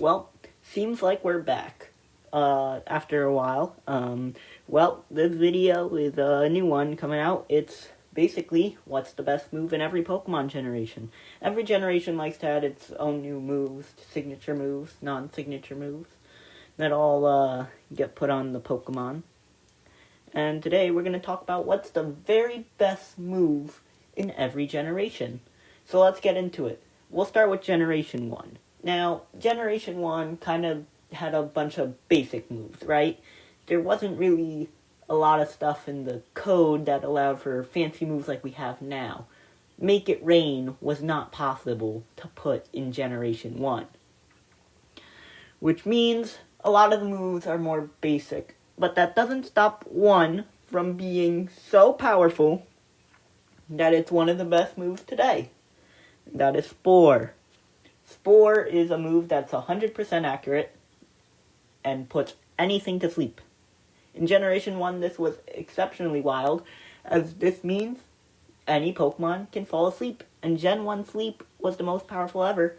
Well, seems like we're back after a while. This video is a new one coming out. It's basically what's the best move in every Pokemon generation. Every generation likes to add its own new moves, signature moves, non-signature moves, that all get put on the Pokemon. And today we're going to talk about what's the very best move in every generation. So let's get into it. We'll start with Generation 1. Now, Generation 1 kind of had a bunch of basic moves, right? There wasn't really a lot of stuff in the code that allowed for fancy moves like we have now. Make It Rain was not possible to put in Generation 1. Which means a lot of the moves are more basic. But that doesn't stop one from being so powerful that it's one of the best moves today. That is Spore. Spore is a move that's 100% accurate and puts anything to sleep. In Generation 1, this was exceptionally wild, as this means any Pokemon can fall asleep. And Gen 1 Sleep was the most powerful ever,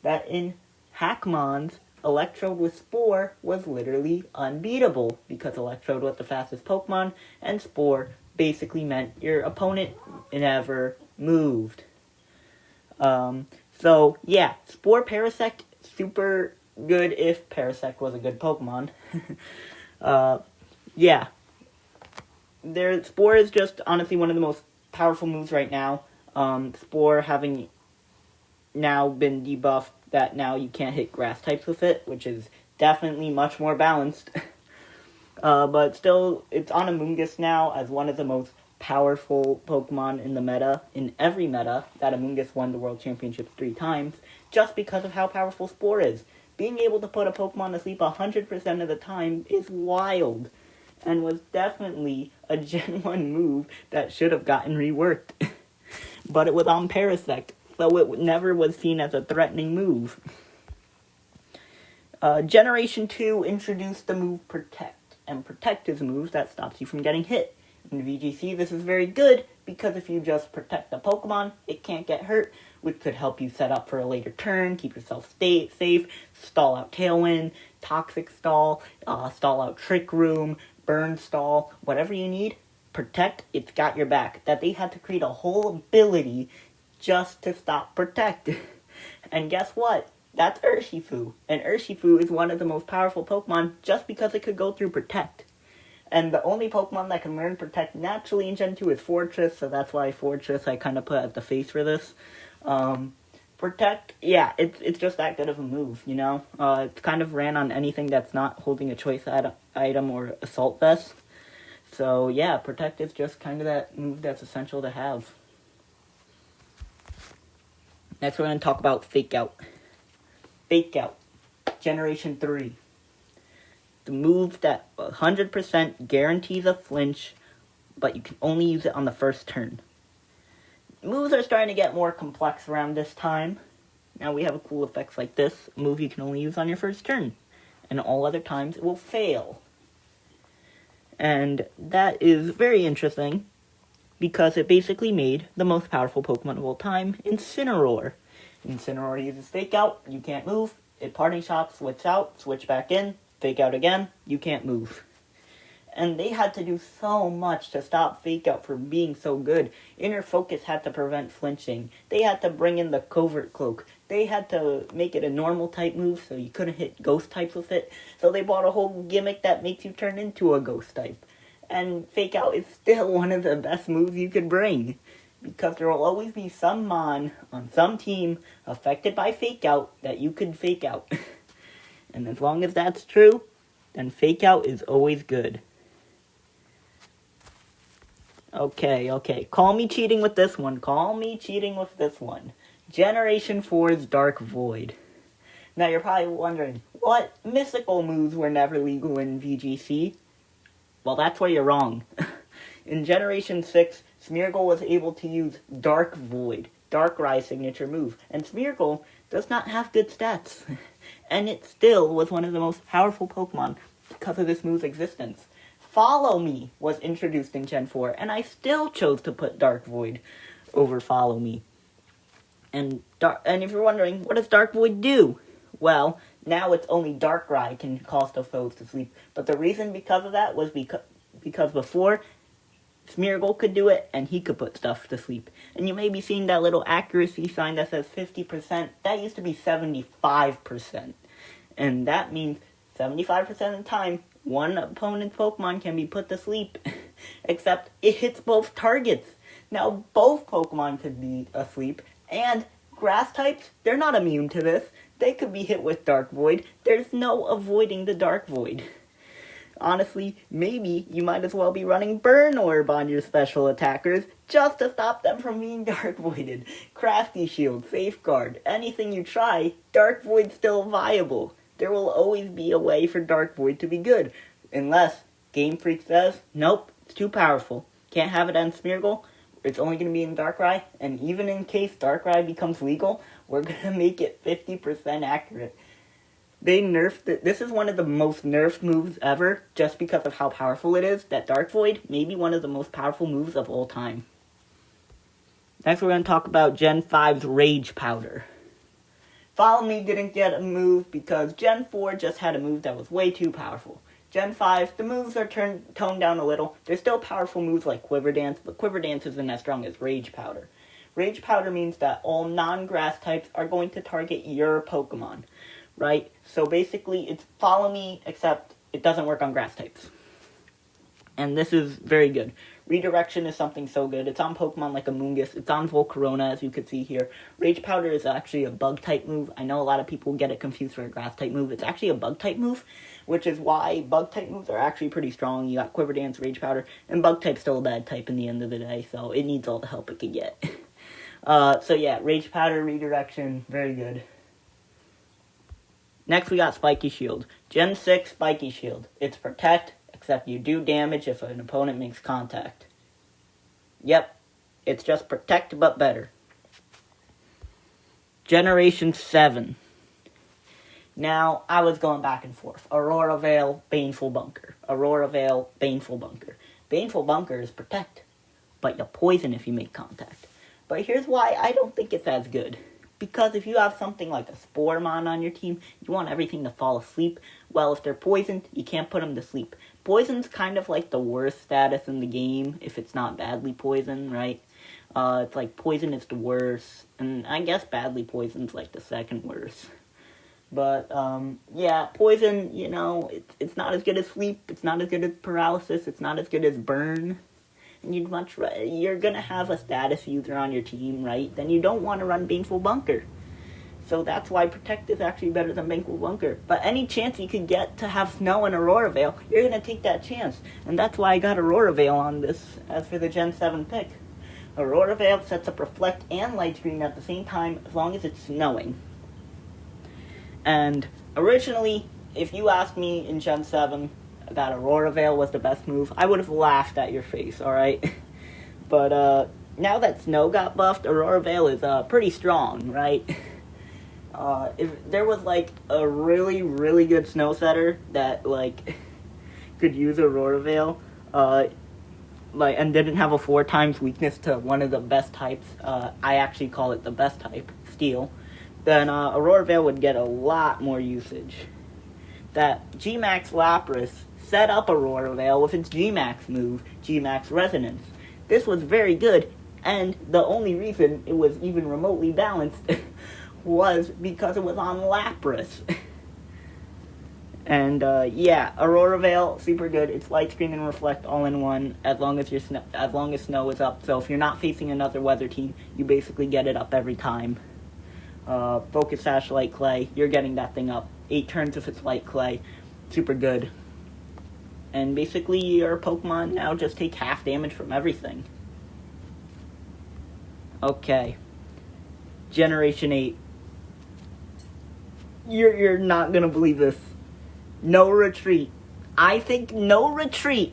that in Hackmon's Electrode with Spore was literally unbeatable, because Electrode was the fastest Pokemon, and Spore basically meant your opponent never moved. So, yeah, Spore Parasect, super good if Parasect was a good Pokemon. Spore is just honestly one of the most powerful moves right now. Spore having now been debuffed, that now you can't hit grass types with it, which is definitely much more balanced. But still, it's on Amoonguss now as one of the most powerful Pokemon in the meta, in every meta. That Amoonguss won the World Championships 3 times, just because of how powerful Spore is. Being able to put a Pokemon to sleep 100% of the time is wild, and was definitely a Gen 1 move that should have gotten reworked. But it was on Parasect, so it never was seen as a threatening move. Generation 2 introduced the move Protect, and Protect is a move that stops you from getting hit. In VGC, this is very good, because if you just protect the Pokemon, it can't get hurt, which could help you set up for a later turn, keep yourself safe, stall out Tailwind, Toxic Stall, stall out Trick Room, Burn Stall, whatever you need. Protect, it's got your back. That they had to create a whole ability just to stop Protect. And guess what? That's Urshifu. And Urshifu is one of the most powerful Pokemon just because it could go through Protect. And the only Pokemon that can learn Protect naturally in Gen 2 is Fortress, so that's why Fortress I kind of put as the face for this. Protect, yeah, it's just that good of a move, you know? It's kind of ran on anything that's not holding a choice item or Assault Vest. So yeah, Protect is just kind of that move that's essential to have. Next we're going to talk about Fake Out. Fake Out, Generation 3. The move that 100% guarantees a flinch, but you can only use it on the first turn. Moves are starting to get more complex around this time. Now we have cool effects like this, a move you can only use on your first turn, and all other times it will fail. And that is very interesting, because it basically made the most powerful Pokemon of all time, Incineroar. Incineroar uses Fake Out, you can't move, it Parting Shot, switch out, switch back in, Fake Out again, you can't move. And they had to do so much to stop Fake Out from being so good. Inner Focus had to prevent flinching. They had to bring in the Covert Cloak. They had to make it a normal type move so you couldn't hit ghost types with it. So they bought a whole gimmick that makes you turn into a ghost type. And Fake Out is still one of the best moves you could bring, because there will always be some Mon on some team affected by Fake Out that you could Fake Out. And as long as that's true, then Fake Out is always good. Okay. Call me cheating with this one. Generation 4's Dark Void. Now you're probably wondering, what mythical moves were never legal in VGC? Well, that's where you're wrong. In Generation 6, Smeargle was able to use Dark Void, Darkrai signature move, and Smeargle does not have good stats. And it still was one of the most powerful Pokemon because of this move's existence. Follow Me was introduced in Gen 4, and I still chose to put Dark Void over Follow Me. And if you're wondering, what does Dark Void do? Well, now it's only Darkrai can cause the foes to sleep. But the reason because of that was because before, Smeargle could do it, and he could put stuff to sleep. And you may be seeing that little accuracy sign that says 50%. That used to be 75%. And that means 75% of the time, one opponent's Pokemon can be put to sleep. Except it hits both targets. Now, both Pokemon could be asleep, and grass types, they're not immune to this. They could be hit with Dark Void. There's no avoiding the Dark Void. Honestly, maybe you might as well be running Burn Orb on your special attackers just to stop them from being Dark Voided. Crafty Shield, Safeguard, anything you try, Dark Void's still viable. There will always be a way for Dark Void to be good. Unless Game Freak says, nope, it's too powerful. Can't have it on Smeargle. It's only going to be in Darkrai. And even in case Darkrai becomes legal, we're going to make it 50% accurate. They nerfed it. This is one of the most nerfed moves ever, just because of how powerful it is. That Dark Void may be one of the most powerful moves of all time. Next, we're going to talk about Gen 5's Rage Powder. Follow Me didn't get a move because Gen 4 just had a move that was way too powerful. Gen 5, the moves are toned down a little. There's still powerful moves like Quiver Dance, but Quiver Dance isn't as strong as Rage Powder. Rage Powder means that all non-grass types are going to target your Pokemon. Right? So basically, it's Follow Me, except it doesn't work on grass types. And this is very good. Redirection is something so good. It's on Pokemon like Amoonguss. It's on Volcarona, as you can see here. Rage Powder is actually a Bug-type move. I know a lot of people get it confused for a Grass-type move. It's actually a Bug-type move, which is why Bug-type moves are actually pretty strong. You got Quiver Dance, Rage Powder, and Bug-type's still a bad type in the end of the day, so it needs all the help it can get. So yeah, Rage Powder, Redirection, very good. Next, we got Spiky Shield. Gen 6 Spiky Shield. It's Protect, except you do damage if an opponent makes contact. Yep, it's just Protect, but better. Generation 7. Now, I was going back and forth. Aurora Veil, Baneful Bunker. Aurora Veil, Baneful Bunker. Baneful Bunker is Protect, but you poison if you make contact. But here's why I don't think it's as good. Because if you have something like a Sporemon on your team, you want everything to fall asleep. Well, if they're poisoned, you can't put them to sleep. Poison's kind of like the worst status in the game, if it's not badly poisoned, right? It's like poison is the worst, and I guess badly poison's like the second worst. But, yeah, poison, you know, it's not as good as sleep, it's not as good as paralysis, it's not as good as burn. And you're gonna have a status user on your team, right? Then you don't want to run Baneful Bunker. So that's why Protect is actually better than Baneful Bunker. But any chance you can get to have Snow and Aurora Veil, you're gonna take that chance. And that's why I got Aurora Veil on this, as for the Gen 7 pick. Aurora Veil sets up Reflect and Light Screen at the same time, as long as it's snowing. And originally, if you asked me in Gen 7, that Aurora Veil was the best move, I would have laughed at your face, alright? But, now that Snow got buffed, Aurora Veil is, pretty strong, right? If there was, like, a really, really good Snow setter that, like, could use Aurora Veil, and didn't have a 4 times weakness to one of the best types, I actually call it the best type, Steel, then, Aurora Veil would get a lot more usage. That G-Max Lapras set up Aurora Veil with its G-Max move, G-Max Resonance. This was very good, and the only reason it was even remotely balanced was because it was on Lapras. And, yeah, Aurora Veil, super good. It's Light Screen and Reflect all in one, as long as Snow is up. So if you're not facing another weather team, you basically get it up every time. Focus Sash, Light Clay, you're getting that thing up. 8 turns if it's Light Clay. Super good. And basically, your Pokemon now just take half damage from everything. Okay. Generation 8. You're not gonna believe this. No Retreat. I think No Retreat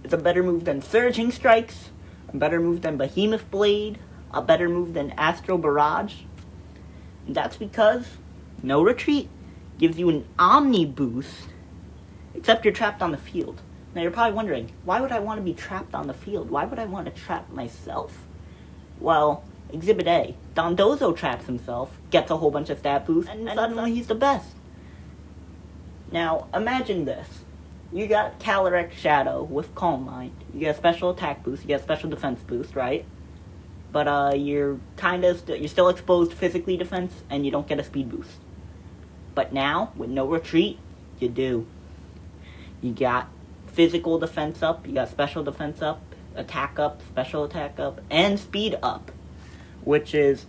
is a better move than Surging Strikes, a better move than Behemoth Blade, a better move than Astral Barrage. And that's because No Retreat gives you an Omni boost, except you're trapped on the field. Now you're probably wondering, why would I want to be trapped on the field? Why would I want to trap myself? Well, Exhibit A, Dondozo traps himself, gets a whole bunch of stat boosts, and suddenly he's the best. Now, imagine this. You got Calyrex Shadow with Calm Mind. You get a special attack boost, you get a special defense boost, right? But you're you're still exposed physically defense, and you don't get a speed boost. But now, with no retreat, you do. You got physical defense up, you got special defense up, attack up, special attack up, and speed up. Which is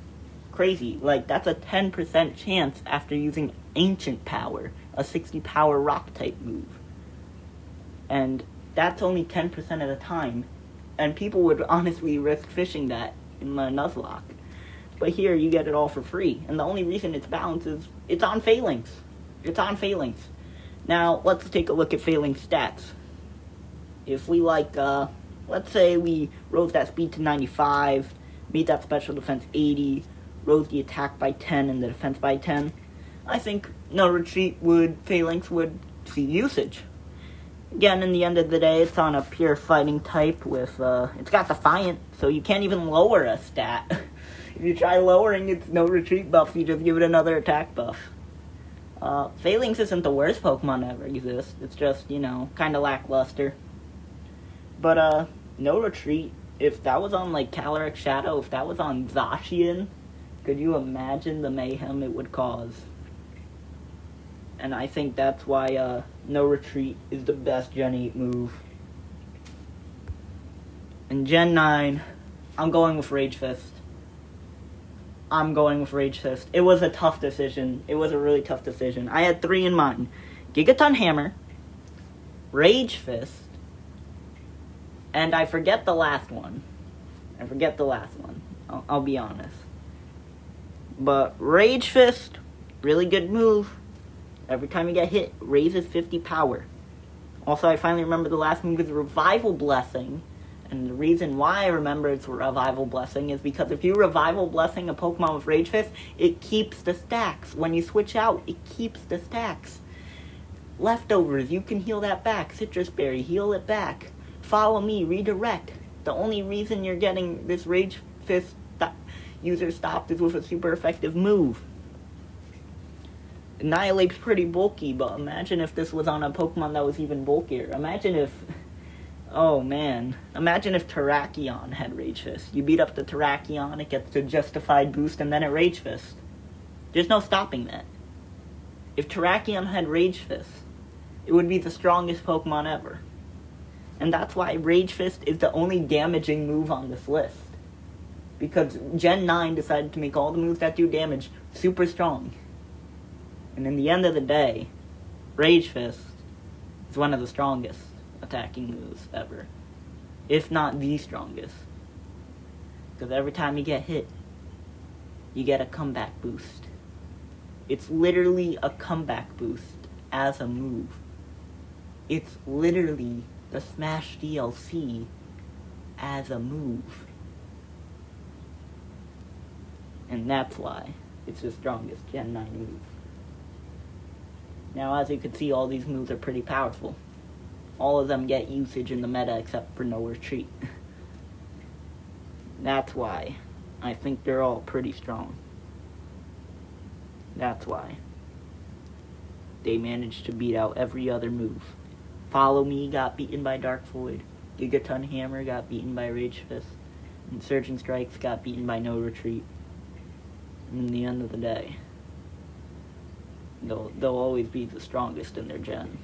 crazy. Like, that's a 10% chance after using Ancient Power, a 60 power rock type move. And that's only 10% of the time. And people would honestly risk fishing that in the Nuzlocke. But here, you get it all for free. And the only reason it's balanced is it's on Phalanx. It's on Phalanx. Now, let's take a look at Phalanx stats. If we let's say we rose that speed to 95, made that special defense 80, rose the attack by 10 and the defense by 10, I think no retreat Phalanx would see usage. Again, in the end of the day, it's on a pure fighting type with, it's got Defiant, so you can't even lower a stat. If you try lowering its no retreat buff, you just give it another attack buff. Phalanx isn't the worst Pokemon to ever exist. It's just, kind of lackluster. But, no retreat, if that was on, Calyrex Shadow, if that was on Zacian, could you imagine the mayhem it would cause? And I think that's why, no retreat is the best Gen 8 move. In Gen 9, I'm going with Rage Fist. It was a tough decision. It was a really tough decision. I had 3 in mind. Gigaton Hammer, Rage Fist, and I forget the last one. I'll be honest. But Rage Fist, really good move. Every time you get hit, raises 50 power. Also, I finally remember the last move is Revival Blessing. And the reason why I remember it's Revival Blessing is because if you Revival Blessing a Pokemon with Rage Fist, it keeps the stacks. When you switch out, it keeps the stacks. Leftovers, you can heal that back. Citrus Berry, heal it back. Follow Me, Redirect. The only reason you're getting this Rage Fist user stopped is with a super effective move. Annihilate's pretty bulky, but imagine if this was on a Pokemon that was even bulkier. Imagine if Terrakion had Rage Fist. You beat up the Terrakion, it gets the justified boost, and then it Rage Fist. There's no stopping that. If Terrakion had Rage Fist, it would be the strongest Pokemon ever. And that's why Rage Fist is the only damaging move on this list. Because Gen 9 decided to make all the moves that do damage super strong. And in the end of the day, Rage Fist is one of the strongest attacking moves ever. If not the strongest. Because every time you get hit, you get a comeback boost. It's literally a comeback boost as a move. It's literally the Smash DLC as a move. And that's why it's the strongest Gen 9 move. Now, as you can see, all these moves are pretty powerful. All of them get usage in the meta except for No Retreat. That's why I think they're all pretty strong. That's why they managed to beat out every other move. Follow Me got beaten by Dark Void. Gigaton Hammer got beaten by Rage Fist. And Surging Strikes got beaten by No Retreat. And in the end of the day, they'll always be the strongest in their gen.